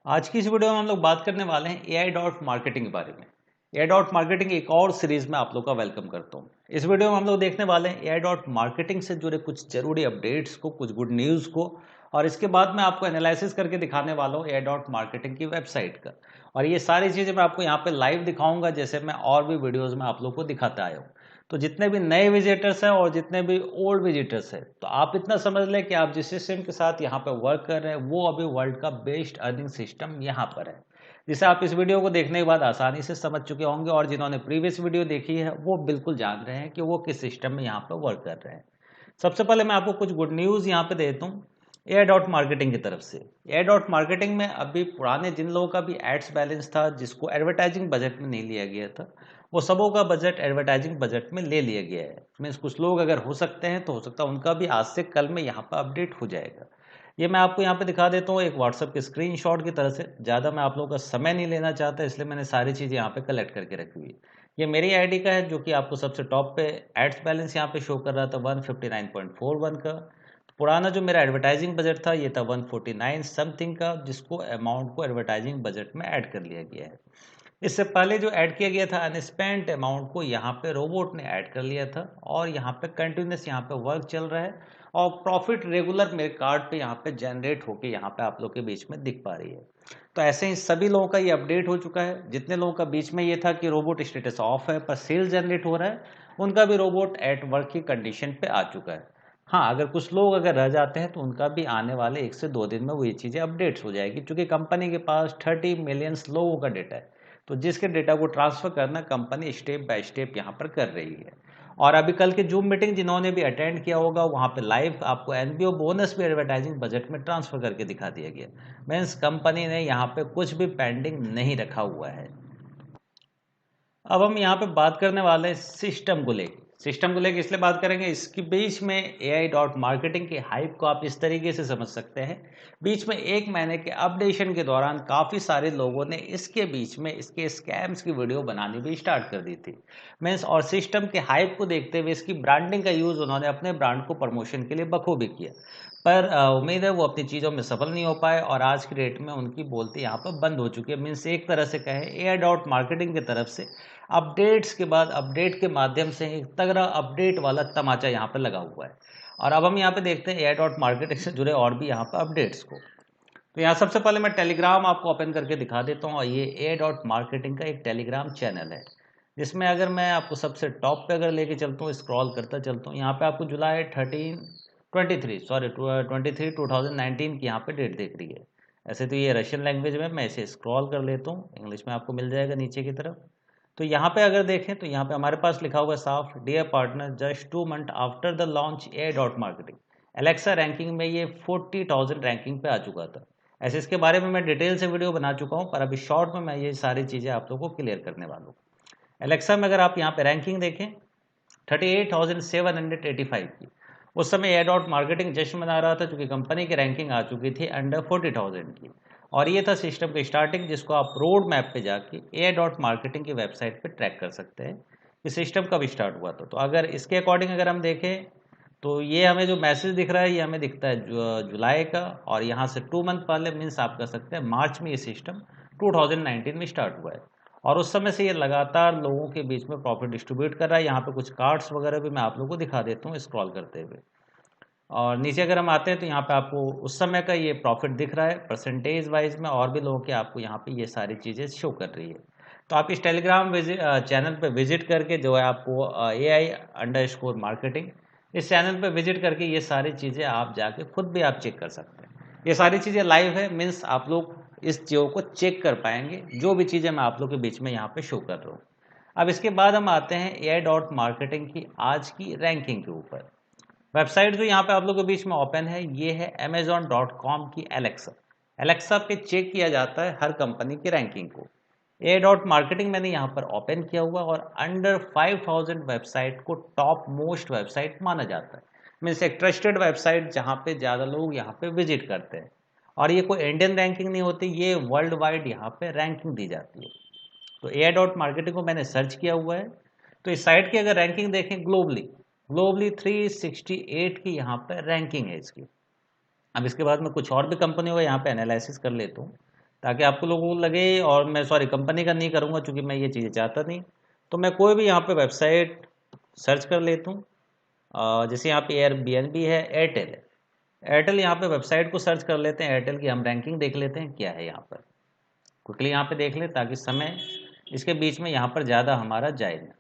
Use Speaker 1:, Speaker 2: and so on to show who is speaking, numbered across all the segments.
Speaker 1: आज की इस वीडियो में हम लोग बात करने वाले हैं एआई डॉट मार्केटिंग के बारे में। एआई डॉट मार्केटिंग एक और सीरीज में आप लोग का वेलकम करता हूं। इस वीडियो में हम लोग देखने वाले हैं एआई डॉट मार्केटिंग से जुड़े कुछ जरूरी अपडेट्स को, कुछ गुड न्यूज़ को, और इसके बाद मैं आपको एनालिसिस करके दिखाने वाला हूँ एआई डॉट मार्केटिंग की वेबसाइट का। और ये सारी चीज़ें मैं आपको यहाँ पे लाइव दिखाऊंगा, जैसे मैं और भी वीडियोज़ में आप लोग को दिखाता आया हूँ। तो जितने भी नए विजिटर्स हैं और जितने भी ओल्ड विजिटर्स हैं, तो आप इतना समझ लें कि आप जिस सिस्टम के साथ यहाँ पे वर्क कर रहे हैं वो अभी वर्ल्ड का बेस्ट अर्निंग सिस्टम यहाँ पर है, जिसे आप इस वीडियो को देखने के बाद आसानी से समझ चुके होंगे। और जिन्होंने प्रीवियस वीडियो देखी है वो बिल्कुल जान रहे हैं कि वो किस सिस्टम में यहाँ पर वर्क कर रहे हैं। सबसे पहले मैं आपको कुछ गुड न्यूज़ यहाँ पे देता हूँ एआई डॉट मार्केटिंग की तरफ से। एआई डॉट मार्केटिंग में अभी पुराने जिन लोगों का भी एड्स बैलेंस था, जिसको एडवर्टाइजिंग बजट में नहीं लिया गया था, वो सबों का बजट एडवर्टाइजिंग बजट में ले लिया गया है। मीन्स कुछ लोग अगर हो सकते हैं तो हो सकता है उनका भी आज से कल में यहाँ पर अपडेट हो जाएगा। ये मैं आपको यहाँ पे दिखा देता हूँ एक व्हाट्सएप के स्क्रीनशॉट की तरह से। ज़्यादा मैं आप लोगों का समय नहीं लेना चाहता, इसलिए मैंने सारी चीज़ें यहाँ पे कलेक्ट करके रखी हुई है। ये मेरी आईडी का है, जो कि आपको सबसे टॉप पे एड्स बैलेंस यहाँ पे शो कर रहा था 159.41 का। पुराना जो मेरा एडवर्टाइजिंग बजट था ये था 149 समथिंग का, जिसको अमाउंट को एडवर्टाइजिंग बजट में ऐड कर लिया गया है। इससे पहले जो ऐड किया गया था अनस्पेंट अमाउंट को यहाँ पे रोबोट ने ऐड कर लिया था, और यहाँ पे कंटिन्यूस यहाँ पे वर्क चल रहा है, और प्रॉफिट रेगुलर मेरे कार्ड पे यहाँ पे जनरेट होके यहाँ पे आप लोग के बीच में दिख पा रही है। तो ऐसे ही सभी लोगों का ये अपडेट हो चुका है। जितने लोगों का बीच में ये था कि रोबोट स्टेटस ऑफ है पर सेल जनरेट हो रहा है, उनका भी रोबोट एट वर्क की कंडीशन पे आ चुका है। हाँ, अगर कुछ लोग अगर रह जाते हैं तो उनका भी आने वाले 1 से 2 दिन में वो ये चीज़ें अपडेट्स हो जाएगी, क्योंकि कंपनी के पास 30 मिलियन लोगों का डेटा है। तो जिसके डेटा को ट्रांसफर करना कंपनी स्टेप बाय स्टेप यहाँ पर कर रही है। और अभी कल की जूम मीटिंग जिन्होंने भी अटेंड किया होगा, वहाँ पे लाइव आपको एनबीओ बोनस भी एडवर्टाइजिंग बजट में ट्रांसफर करके दिखा दिया गया। मीन्स कंपनी ने यहाँ पे कुछ भी पेंडिंग नहीं रखा हुआ है। अब हम यहाँ पे बात करने वाले हैं सिस्टम को लेके इसलिए बात करेंगे, इसके बीच में एआई डॉट मार्केटिंग की हाइप को आप इस तरीके से समझ सकते हैं। बीच में 1 महीने के अपडेशन के दौरान काफ़ी सारे लोगों ने इसके बीच में इसके स्कैम्स की वीडियो बनानी भी स्टार्ट कर दी थी। मीन्स और सिस्टम के हाइप को देखते हुए इसकी ब्रांडिंग का यूज़ उन्होंने अपने ब्रांड को प्रमोशन के लिए बखूबी किया। पर उम्मीद है वो अपनी चीज़ों में सफल नहीं हो पाए, और आज की डेट में उनकी बोलती यहाँ पर बंद हो चुकी है। मीन्स एक तरह से कहे एआई डॉट मार्केटिंग की तरफ से अपडेट्स के बाद अपडेट के माध्यम से एक तगड़ा अपडेट वाला तमाचा यहाँ पर लगा हुआ है। और अब हम यहाँ पे देखते हैं एआई डॉट मार्केटिंग से जुड़े और भी यहाँ पर अपडेट्स को। तो यहाँ सबसे पहले मैं टेलीग्राम आपको ओपन करके दिखा देता हूँ, और ये एआई डॉट मार्केटिंग का एक टेलीग्राम चैनल है, जिसमें अगर मैं आपको सबसे टॉप पे अगर लेके चलता हूँ, स्क्रॉल करता चलता हूँ, यहाँ पे आपको जुलाई 2019 की यहाँ पे डेट दिख रही है। ऐसे तो ये रशियन लैंग्वेज में, मैं इसे स्क्रॉल कर लेता हूँ, इंग्लिश में आपको मिल जाएगा नीचे की तरफ। तो यहाँ पे अगर देखें तो यहाँ पे हमारे पास लिखा हुआ है साफ, dear partner, just 2 month after the launch AI dot marketing Alexa ranking में ये 40,000 रैंकिंग पे आ चुका था। ऐसे इसके बारे में मैं डिटेल से वीडियो बना चुका हूँ, पर अभी शॉर्ट में मैं ये सारी चीज़ें आप लोगों को क्लियर करने वाला हूँ। एलेक्सा में अगर आप यहाँ पे रैंकिंग देखें 38,785 की, उस समय एआई डॉट मार्केटिंग जश्न मना रहा था, क्योंकि कंपनी की रैंकिंग आ चुकी थी अंडर 40,000 की। और ये था सिस्टम की स्टार्टिंग, जिसको आप रोड मैप पे जाके एआई डॉट मार्केटिंग की वेबसाइट पे ट्रैक कर सकते हैं कि सिस्टम कब स्टार्ट हुआ था। तो अगर इसके अकॉर्डिंग अगर हम देखें तो ये हमें जो मैसेज दिख रहा है ये हमें दिखता है जुलाई का, और यहाँ से 2 मंथ पहले मीन्स आप कर सकते हैं मार्च में ये सिस्टम 2019 में स्टार्ट हुआ है। और उस समय से ये लगातार लोगों के बीच में प्रॉफिट डिस्ट्रीब्यूट कर रहा है। यहाँ पे कुछ कार्ड्स वगैरह भी मैं आप लोगों को दिखा देता हूँ स्क्रॉल करते हुए। और नीचे अगर हम आते हैं तो यहाँ पे आपको उस समय का ये प्रॉफिट दिख रहा है परसेंटेज वाइज में, और भी लोगों के आपको यहाँ पे ये सारी चीज़ें शो कर रही है। तो आप इस टेलीग्राम चैनल पे विजिट करके जो है आपको AI_मार्केटिंग इस चैनल पे विजिट करके ये सारी चीज़ें आप जाके खुद भी आप चेक कर सकते हैं। ये सारी चीज़ें लाइव है, मीन्स आप लोग इस चीज़ों को चेक कर पाएंगे, जो भी चीज़ें मैं आप लोग के बीच में यहाँ पे शो कर रहा हूँ। अब इसके बाद हम आते हैं एआई डॉट मार्केटिंग की आज की रैंकिंग के ऊपर। वेबसाइट जो यहाँ पे आप लोगों के बीच में ओपन है ये है amazon.com की एलेक्सा। एलेक्सा पे चेक किया जाता है हर कंपनी की रैंकिंग को। ए डॉट मार्केटिंग मैंने यहाँ पर ओपन किया हुआ, और अंडर 5,000 वेबसाइट को टॉप मोस्ट वेबसाइट माना जाता है। मीन्स एक ट्रस्टेड वेबसाइट जहाँ पे ज़्यादा लोग यहाँ पे विजिट करते हैं। और ये कोई इंडियन रैंकिंग नहीं होती, ये वर्ल्ड वाइड यहाँ पे रैंकिंग दी जाती है। तो ए डॉट मार्केटिंग को मैंने सर्च किया हुआ है। तो इस साइट की अगर रैंकिंग देखें ग्लोबली 368 की यहाँ पर रैंकिंग है इसकी। अब इसके बाद में कुछ और भी कंपनियों का यहाँ पे एनालिसिस कर लेता हूँ, ताकि आपको लोगों को लगे, और मैं सॉरी कंपनी का नहीं करूँगा क्योंकि मैं ये चीज़ें चाहता नहीं। तो मैं कोई भी यहाँ पे वेबसाइट सर्च कर लेता हूँ। जैसे यहाँ पे एयरबीएनबी है, एयरटेल है। एयरटेल यहाँ पे वेबसाइट को सर्च कर लेते हैं, एयरटेल की हम रैंकिंग देख लेते हैं क्या है यहाँ पर। क्विकली यहाँ पे देख लें ताकि समय इसके बीच में यहाँ पर ज़्यादा हमारा जाए ना।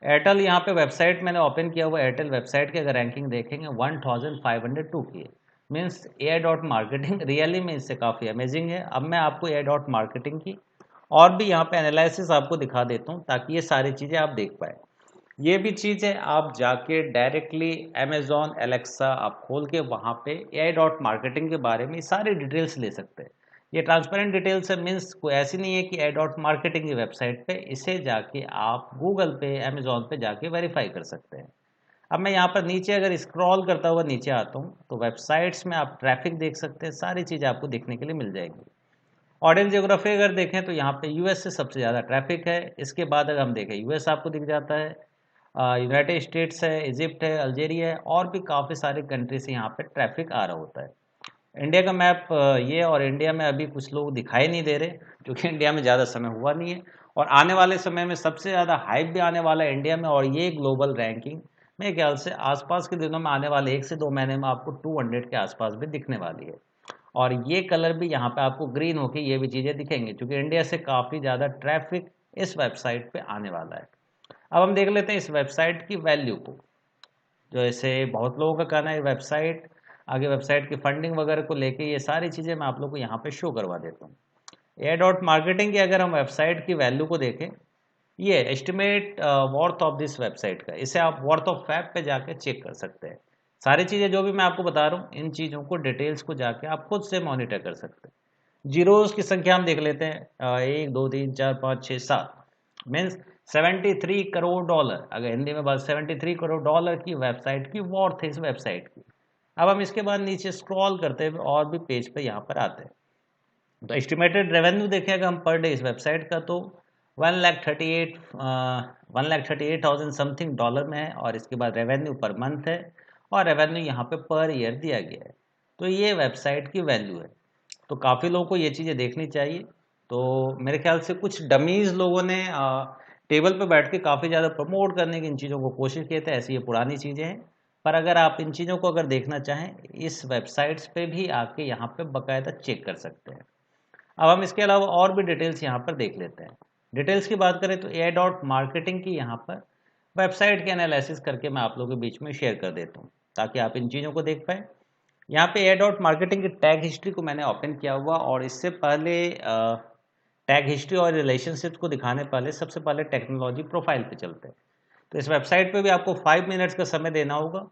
Speaker 1: एयरटेल यहाँ पे वेबसाइट मैंने ओपन किया हुआ। एयरटेल वेबसाइट की अगर रैंकिंग देखेंगे 1502 की है। Means AI dot marketing really में इससे काफ़ी अमेजिंग है। अब मैं आपको एआई डॉट मार्केटिंग की और भी यहाँ पे एनालिसिस आपको दिखा देता हूँ ताकि ये सारी चीज़ें आप देख पाए। ये भी चीज़ है, आप जाके डायरेक्टली अमेजॉन एलेक्सा आप खोल के वहाँ पे एआई डॉट मार्केटिंग के बारे में सारी डिटेल्स ले सकते हैं। ये ट्रांसपेरेंट डिटेल्स है, मीन्स कोई ऐसी नहीं है कि एआई डॉट मार्केटिंग की वेबसाइट पे इसे जाके आप गूगल पे अमेजॉन पे जाके वेरीफाई कर सकते हैं। अब मैं यहाँ पर नीचे अगर स्क्रॉल करता हुआ नीचे आता हूँ तो वेबसाइट्स में आप ट्रैफिक देख सकते हैं, सारी चीज़ें आपको देखने के लिए मिल जाएंगी। ऑडियंस ज्योग्राफी अगर देखें तो यहाँ पे यूएस से सबसे ज़्यादा ट्रैफिक है। इसके बाद अगर हम देखें यूएस आपको दिख जाता है, यूनाइटेड स्टेट्स है, इजिप्ट है, अल्जेरिया है, और भी काफ़ी सारे कंट्री से यहाँ पे ट्रैफिक आ रहा होता है। इंडिया का मैप ये, और इंडिया में अभी कुछ लोग दिखाई नहीं दे रहे क्योंकि इंडिया में ज़्यादा समय हुआ नहीं है, और आने वाले समय में सबसे ज़्यादा हाइप भी आने वाला है इंडिया में। और ये ग्लोबल रैंकिंग मेरे ख्याल से आसपास के दिनों में आने वाले 1 से 2 महीने में आपको 200 के आसपास भी दिखने वाली है। और ये कलर भी यहाँ पे आपको ग्रीन होके ये भी चीज़ें दिखेंगी क्योंकि इंडिया से काफ़ी ज़्यादा ट्रैफिक इस वेबसाइट पे आने वाला है। अब हम देख लेते हैं इस वेबसाइट की वैल्यू को। जो ऐसे बहुत लोगों का कहना है वेबसाइट आगे वेबसाइट की फंडिंग वगैरह को लेके, ये सारी चीज़ें मैं आप लोग को यहाँ पे शो करवा देता हूँ। एयर डॉट मार्केटिंग की अगर हम वेबसाइट की वैल्यू को देखें, ये estimate worth of this website का, इसे आप वर्थ ऑफ फैब पे जाके चेक कर सकते हैं। सारी चीज़ें जो भी मैं आपको बता रहा हूँ इन चीज़ों को डिटेल्स को जाके आप खुद से मॉनिटर कर सकते हैं। जीरोस की संख्या हम देख लेते हैं, 1 2 3 4 5 6 7 मीन्स 73 करोड़ डॉलर, अगर हिंदी में बात 73 करोड़ डॉलर की वेबसाइट की वॉर्थ है इस वेबसाइट की। अब हम इसके बाद नीचे स्क्रॉल करते हुए और भी पेज पे यहाँ पर आते हैं तो एस्टिमेटेड रेवेन्यू देखेगा हम पर डे इस वेबसाइट का, तो 1,38,000 समथिंग डॉलर में है। और इसके बाद रेवेन्यू पर मंथ है, और रेवेन्यू यहाँ पे पर ईयर दिया गया है। तो ये वेबसाइट की वैल्यू है। तो काफ़ी लोगों को ये चीज़ें देखनी चाहिए। तो मेरे ख्याल से कुछ डमीज़ लोगों ने टेबल पे बैठ के काफ़ी ज़्यादा प्रमोट करने की इन चीज़ों को कोशिश किए थे, ऐसी ये पुरानी चीज़ें हैं। पर अगर आप इन चीज़ों को अगर देखना चाहें, इस वेबसाइट्स पे भी आके यहाँ पे बाकायदा चेक कर सकते हैं। अब हम इसके अलावा और भी डिटेल्स यहाँ पर देख लेते हैं। डिटेल्स की बात करें तो एआई डॉट मार्केटिंग की यहाँ पर वेबसाइट के एनालिसिस करके मैं आप लोगों के बीच में शेयर कर देता हूँ ताकि आप इन चीज़ों को देख पाएँ। यहाँ पे एआई डॉट मार्केटिंग की टैग हिस्ट्री को मैंने ओपन किया हुआ, और इससे पहले टैग हिस्ट्री और रिलेशनशिप्स को दिखाने पहले सबसे पहले टेक्नोलॉजी प्रोफाइल पे चलते हैं। तो इस वेबसाइट पे भी आपको 5 मिनट्स का समय देना होगा।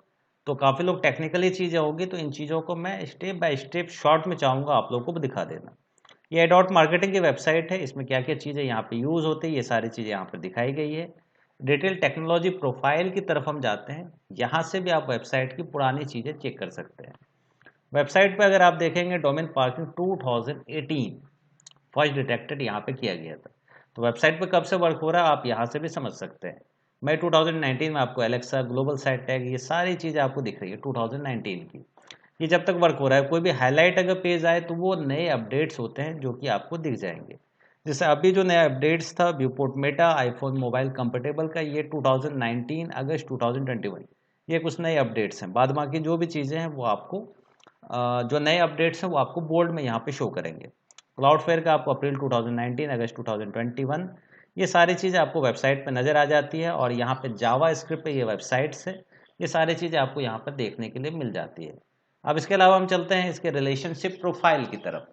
Speaker 1: तो काफ़ी लोग टेक्निकली चीज़ें होगी, तो इन चीज़ों को मैं स्टेप बाय स्टेप शॉर्ट में चाहूँगा आप लोगों को भी दिखा देना। ये डॉट मार्केटिंग की वेबसाइट है, इसमें क्या क्या चीज़ें यहाँ पे यूज़ होती है ये सारी चीज़ें यहाँ पर दिखाई गई है। डिटेल टेक्नोलॉजी प्रोफाइल की तरफ हम जाते हैं, यहाँ से भी आप वेबसाइट की पुरानी चीज़ें चेक कर सकते हैं। वेबसाइट पे अगर आप देखेंगे डोमेन पार्किंग 2018 फर्स्ट डिटेक्टेड यहाँ पे किया गया था। तो वेबसाइट पे कब से वर्क हो रहा है आप यहाँ से भी समझ सकते हैं। मैं 2019 में आपको एलेक्सा ग्लोबल साइट टैग ये सारी चीज़ें आपको दिख रही है 2019 की। ये जब तक वर्क हो रहा है, कोई भी हाईलाइट अगर पेज आए तो वो नए अपडेट्स होते हैं जो कि आपको दिख जाएंगे। जैसे अभी जो नया अपडेट्स था viewport Meta iPhone mobile compatible का, ये 2019 अगस्त 2021 ये कुछ नए अपडेट्स हैं। बाद बाकी जो भी चीज़ें हैं वो आपको जो नए अपडेट्स हैं वो आपको बोल्ड में यहाँ पे शो करेंगे। क्लाउडफेयर का आपको अप्रैल 2019 अगस्त 2021 ये सारी चीज़ें आपको वेबसाइट पे नज़र आ जाती है, और यहाँ पे जावा स्क्रिप्ट पे ये वेबसाइट्स है, ये सारी चीज़ें आपको यहाँ पर देखने के लिए मिल जाती है। अब इसके अलावा हम चलते हैं इसके रिलेशनशिप प्रोफाइल की तरफ।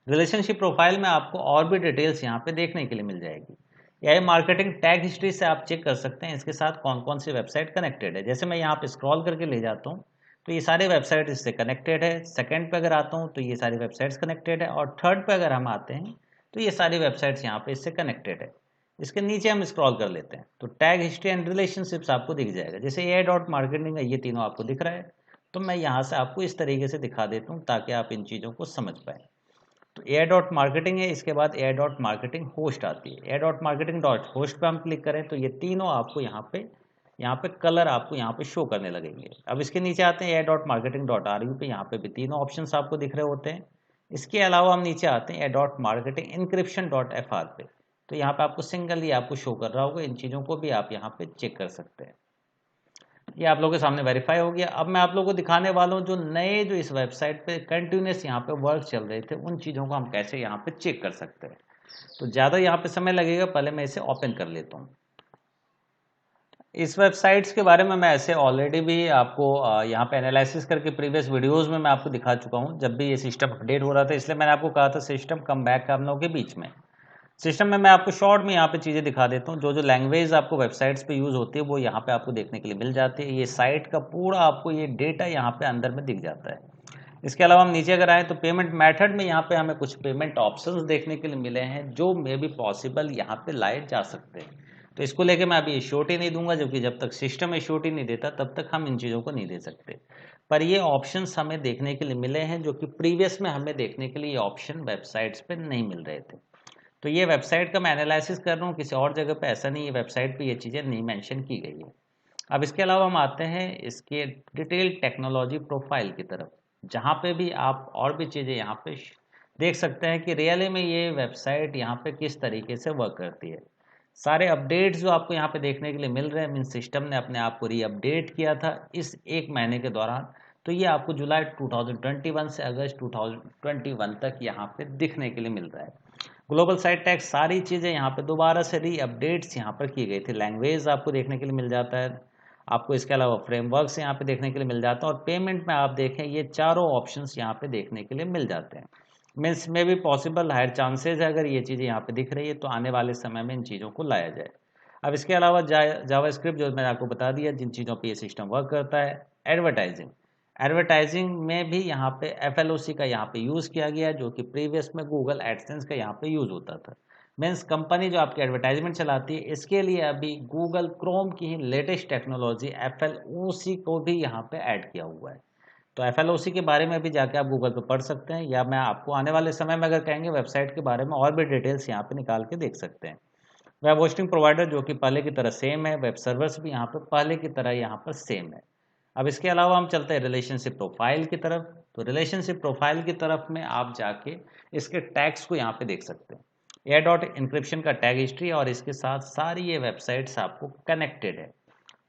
Speaker 1: रिलेशनशिप प्रोफाइल में आपको और भी डिटेल्स यहाँ पे देखने के लिए मिल जाएगी। एआई मार्केटिंग टैग हिस्ट्री से आप चेक कर सकते हैं इसके साथ कौन कौन सी वेबसाइट कनेक्टेड है। जैसे मैं यहाँ पे स्क्रॉल करके ले जाता हूँ तो ये सारी वेबसाइट इससे कनेक्टेड है। सेकंड पे अगर आता हूँ तो ये सारी वेबसाइट्स कनेक्टेड है, और थर्ड पे अगर हम आते हैं तो ये सारी वेबसाइट्स यहाँ पे इससे कनेक्टेड है। इसके नीचे हम स्क्रॉल कर लेते हैं तो टैग हिस्ट्री एंड रिलेशनशिप्स आपको दिख जाएगा। जैसे एआई डॉट मार्केटिंग है, ये तीनों आपको दिख रहा है। तो मैं यहाँ से आपको इस तरीके से दिखा देता हूँ ताकि आप इन चीज़ों को समझ पाएँ। तो एआई डॉट मार्केटिंग है, इसके बाद एआई डॉट मार्केटिंग होस्ट आती है। AI dot marketing dot host पर हम क्लिक करें तो ये तीनों आपको यहाँ पे कलर आपको यहाँ पे शो करने लगेंगे। अब इसके नीचे आते हैं AI dot marketing dot are you पे, यहाँ पे भी तीनों ऑप्शंस आपको दिख रहे होते हैं। इसके अलावा हम नीचे आते हैं a.marketingencryption.fr पे, तो यहाँ पे आपको सिंगल ही आपको शो कर रहा होगा। इन चीज़ों को भी आप यहाँ पे चेक कर सकते हैं। ये आप लोगों के सामने वेरीफाई हो गया। अब मैं आप लोगों को दिखाने वाला हूँ जो नए जो इस वेबसाइट पे कंटिन्यूस यहाँ पे वर्क चल रहे थे, उन चीज़ों को हम कैसे यहाँ पे चेक कर सकते हैं। तो ज़्यादा यहाँ पे समय लगेगा, पहले मैं इसे ओपन कर लेता हूँ। इस वेबसाइट्स के बारे में मैं ऐसे ऑलरेडी भी आपको यहाँ पे एनालिसिस करके प्रीवियस वीडियोस में मैं आपको दिखा चुका हूँ, जब भी ये सिस्टम अपडेट हो रहा था। इसलिए मैंने आपको कहा था सिस्टम कम बैक का हम लोगों के बीच में। सिस्टम में मैं आपको शॉर्ट में यहाँ पे चीज़ें दिखा देता हूँ। जो लैंग्वेज आपको वेबसाइट्स पे यूज़ होती है वो यहाँ पे आपको देखने के लिए मिल जाती है। ये साइट का पूरा आपको ये डेटा यहाँ पे अंदर में दिख जाता है। इसके अलावा हम नीचे अगर आए तो पेमेंट मेथड में यहाँ पे हमें कुछ पेमेंट ऑप्शंस देखने के लिए मिले हैं, जो मे भी पॉसिबल यहाँ पे लाए जा सकते हैं। तो इसको लेके मैं अभी श्योरिटी नहीं दूंगा, जबकि जब तक सिस्टम श्योरिटी नहीं देता तब तक हम इन चीज़ों को नहीं दे सकते। पर ये ऑप्शंस हमें देखने के लिए मिले हैं, जो कि प्रीवियस में हमें देखने के लिए ये ऑप्शन वेबसाइट्स पे नहीं मिल रहे थे। तो ये वेबसाइट का मैं एनालिसिस कर रहा हूँ, किसी और जगह पे ऐसा नहीं है, वेबसाइट पे ये चीज़ें नहीं मेंशन की गई है। अब इसके अलावा हम आते हैं इसके डिटेल टेक्नोलॉजी प्रोफाइल की तरफ, जहाँ पे भी आप और भी चीज़ें यहाँ पे देख सकते हैं कि रियली में ये वेबसाइट यहाँ पे किस तरीके से वर्क करती है। सारे अपडेट्स जो आपको यहाँ पे देखने के लिए मिल रहे हैं, मीन सिस्टम ने अपने आप को रीअपडेट किया था इस एक महीने के दौरान। तो ये आपको जुलाई 2021 से अगस्त 2021 तक यहाँ पे दिखने के लिए मिल रहा है। ग्लोबल साइट टैग सारी चीज़ें यहाँ पे दोबारा से रीअपडेट्स यहाँ पर की गई थी। लैंग्वेज आपको देखने के लिए मिल जाता है, आपको इसके अलावा फ्रेमवर्क्स यहाँ पे देखने के लिए मिल जाता है, और पेमेंट में आप देखें ये चारों ऑप्शंस यहाँ पे देखने के लिए मिल जाते हैं। मीन्स में भी पॉसिबल हायर चांसेस है, अगर ये चीज़ें यहाँ पे दिख रही है तो आने वाले समय में इन चीज़ों को लाया जाए। अब इसके अलावा जावास्क्रिप्ट जो मैंने आपको बता दिया, जिन चीज़ों पे ये सिस्टम वर्क करता है। एडवर्टाइजिंग में भी यहाँ पे FLOC का यहाँ पे यूज़ किया गया है, जो कि प्रीवियस में गूगल एडसेंस का यहाँ पे यूज़ होता था। मीन्स कंपनी जो आपकी एडवर्टाइजमेंट चलाती है, इसके लिए अभी गूगल क्रोम की ही लेटेस्ट टेक्नोलॉजी FLOC को भी यहाँ पे ऐड किया हुआ है। तो FLOC के बारे में भी जाके आप गूगल पे पढ़ सकते हैं, या मैं आपको आने वाले समय में अगर कहेंगे वेबसाइट के बारे में और भी डिटेल्स यहाँ पे निकाल के देख सकते हैं। वेब होस्टिंग प्रोवाइडर जो कि पहले की तरह सेम है, वेब सर्वर्स भी यहाँ पे पहले की तरह यहाँ पर सेम है। अब इसके अलावा हम चलते हैं रिलेशनशिप प्रोफाइल की तरफ। तो रिलेशनशिप प्रोफाइल की तरफ में आप जाके इसके टैग्स को यहाँ पे देख सकते हैं। AI.encryption का टैग हिस्ट्री, और इसके साथ सारी ये वेबसाइट्स आपको कनेक्टेड है।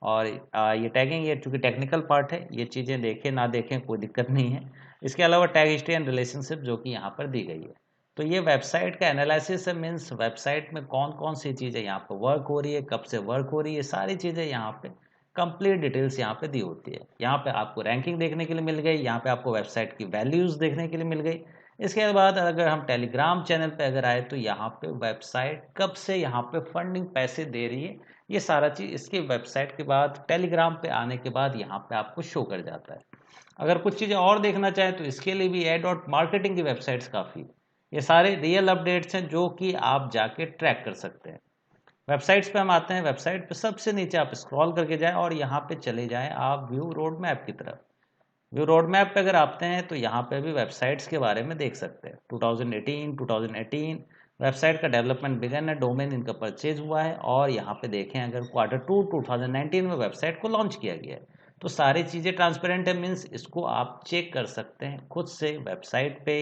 Speaker 1: और ये टैगिंग, ये चूँकि टेक्निकल पार्ट है, ये चीज़ें देखें ना देखें कोई दिक्कत नहीं है। इसके अलावा टैग हिस्ट्री एंड रिलेशनशिप जो कि यहाँ पर दी गई है। तो ये वेबसाइट का एनालिसिस है, मीन्स वेबसाइट में कौन कौन सी चीज़ें यहाँ पर वर्क हो रही है, कब से वर्क हो रही है, सारी चीज़ें यहाँ पे कंप्लीट डिटेल्स यहाँ पे दी होती है। यहाँ पे आपको रैंकिंग देखने के लिए मिल गई, यहाँ पे आपको वेबसाइट की वैल्यूज़ देखने के लिए मिल गई। इसके बाद अगर हम टेलीग्राम चैनल पे अगर आए तो यहाँ पे वेबसाइट कब से यहाँ पे फंडिंग पैसे दे रही है, ये सारा चीज़ इसकी वेबसाइट के बाद टेलीग्राम पे आने के बाद यहाँ पे आपको शो कर जाता है। अगर कुछ चीज़ें और देखना चाहें तो इसके लिए भी AI.marketing की वेबसाइट्स काफ़ी, ये सारे रियल अपडेट्स हैं जो कि आप जाके ट्रैक कर सकते हैं। वेबसाइट्स पे हम आते हैं। वेबसाइट पे सबसे नीचे आप स्क्रॉल करके जाएं और यहाँ पे चले जाएं आप व्यू रोड मैप की तरफ। व्यू रोड मैप पे अगर आते हैं तो यहाँ पे भी वेबसाइट्स के बारे में देख सकते हैं। 2018 वेबसाइट का डेवलपमेंट बिगन है, डोमेन इनका परचेज हुआ है, और यहाँ पे देखें अगर Q2 2019 में वेबसाइट को लॉन्च किया गया है। तो सारी चीज़ें ट्रांसपेरेंट है, मीन्स इसको आप चेक कर सकते हैं खुद से वेबसाइट पे।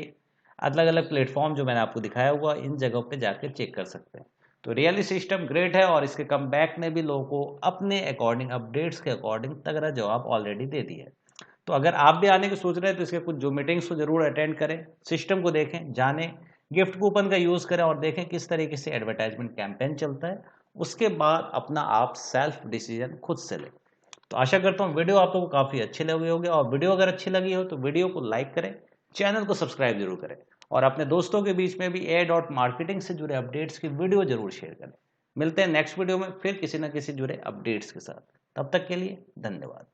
Speaker 1: अलग अलग प्लेटफॉर्म जो मैंने आपको दिखाया हुआ, इन जगहों पे जाके चेक कर सकते हैं। तो रियली सिस्टम ग्रेट है, और इसके कम बैक ने भी लोगों को अपने अकॉर्डिंग, अपडेट्स के अकॉर्डिंग तगड़ा जवाब ऑलरेडी दे दिया है। तो अगर आप भी आने की सोच रहे हैं तो इसके कुछ जो मीटिंग्स को जरूर अटेंड करें, सिस्टम को देखें, जानें, गिफ्ट कूपन का यूज़ करें और देखें किस तरीके से एडवर्टाइजमेंट कैंपेन चलता है। उसके बाद अपना आप सेल्फ डिसीजन खुद से लें। तो आशा करता हूँ वीडियो आप लोगों को काफ़ी अच्छी लगी होगी, और वीडियो अगर अच्छी लगी हो तो वीडियो को लाइक करें, चैनल को सब्सक्राइब जरूर करें, और अपने दोस्तों के बीच में भी AI.marketing से जुड़े अपडेट्स की वीडियो जरूर शेयर करें। मिलते हैं नेक्स्ट वीडियो में फिर किसी न किसी जुड़े अपडेट्स के साथ। तब तक के लिए धन्यवाद।